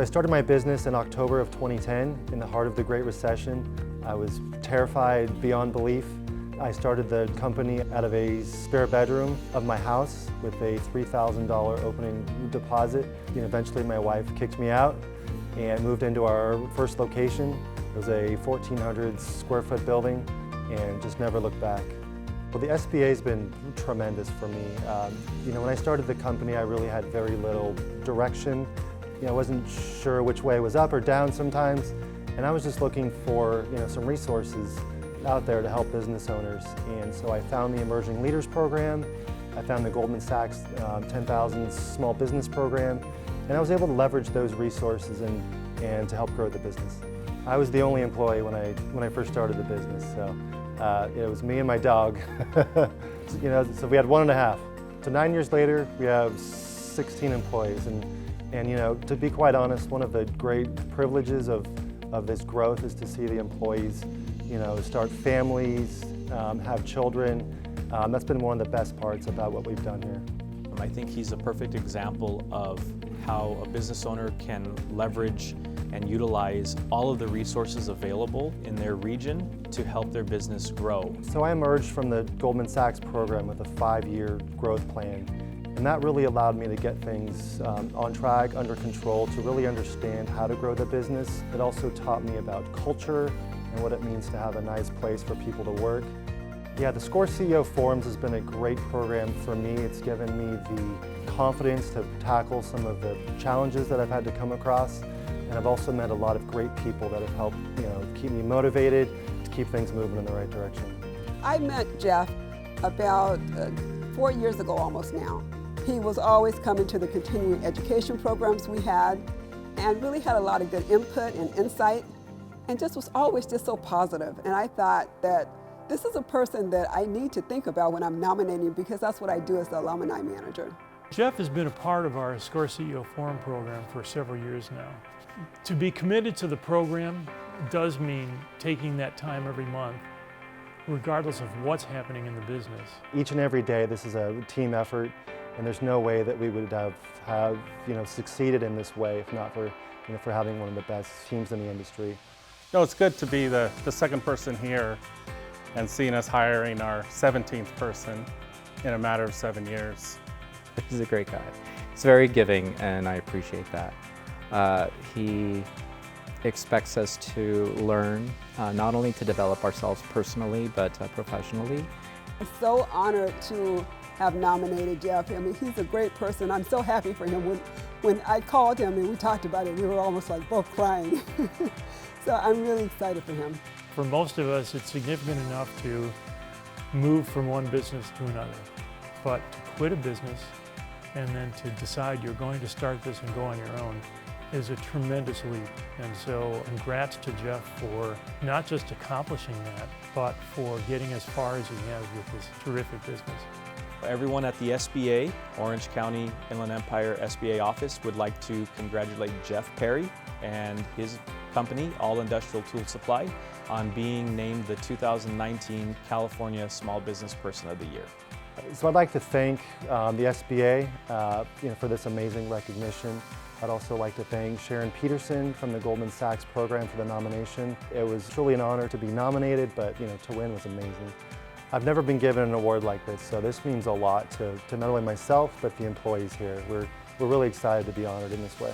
So I started my business in October of 2010 in the heart of the Great Recession. I was terrified beyond belief. I started the company out of a spare bedroom of my house with a $3,000 opening deposit. And eventually my wife kicked me out and moved into our first location. It was a 1,400 square foot building and just never looked back. Well, the SBA has been tremendous for me. When I started the company, I really had very little direction. I wasn't sure which way was up or down sometimes, and I was just looking for some resources out there to help business owners. And so I found the Emerging Leaders Program, I found the Goldman Sachs 10,000 Small Business Program, and I was able to leverage those resources and to help grow the business. I was the only employee when I first started the business, so it was me and my dog. So we had 1.5. So 9 years later, we have 16 employees, and to be quite honest, one of the great privileges of this growth is to see the employees start families, have children. That's been one of the best parts about what we've done here. I think he's a perfect example of how a business owner can leverage and utilize all of the resources available in their region to help their business grow. So I emerged from the Goldman Sachs program with a 5-year growth plan. And that really allowed me to get things on track, under control, to really understand how to grow the business. It also taught me about culture and what it means to have a nice place for people to work. Yeah, the SCORE CEO Forums has been a great program for me. It's given me the confidence to tackle some of the challenges that I've had to come across. And I've also met a lot of great people that have helped keep me motivated to keep things moving in the right direction. I met Jeff about 4 years ago almost now. He was always coming to the continuing education programs we had and really had a lot of good input and insight and just was always just so positive. And I thought that this is a person that I need to think about when I'm nominating, because that's what I do as the alumni manager. Jeff has been a part of our SCORE CEO Forum program for several years now. To be committed to the program does mean taking that time every month, regardless of what's happening in the business. Each and every day, this is a team effort, and there's no way that we would have succeeded in this way if not for having one of the best teams in the industry. No, it's good to be the second person here and seeing us hiring our 17th person in a matter of 7 years. He's a great guy. He's very giving, and I appreciate that. He expects us to learn, not only to develop ourselves personally, but professionally. I'm so honored to have nominated Jeff. I mean, he's a great person. I'm so happy for him. When I called him and we talked about it, we were almost like both crying. So I'm really excited for him. For most of us, it's significant enough to move from one business to another. But to quit a business and then to decide you're going to start this and go on your own is a tremendous leap. And so congrats to Jeff for not just accomplishing that, but for getting as far as he has with this terrific business. Everyone at the SBA, Orange County Inland Empire SBA office, would like to congratulate Jeff Perry and his company, All Industrial Tool Supply, on being named the 2019 California Small Business Person of the Year. So I'd like to thank the SBA for this amazing recognition. I'd also like to thank Sharon Peterson from the Goldman Sachs program for the nomination. It was truly an honor to be nominated, but to win was amazing. I've never been given an award like this, so this means a lot to not only myself, but the employees here. We're really excited to be honored in this way.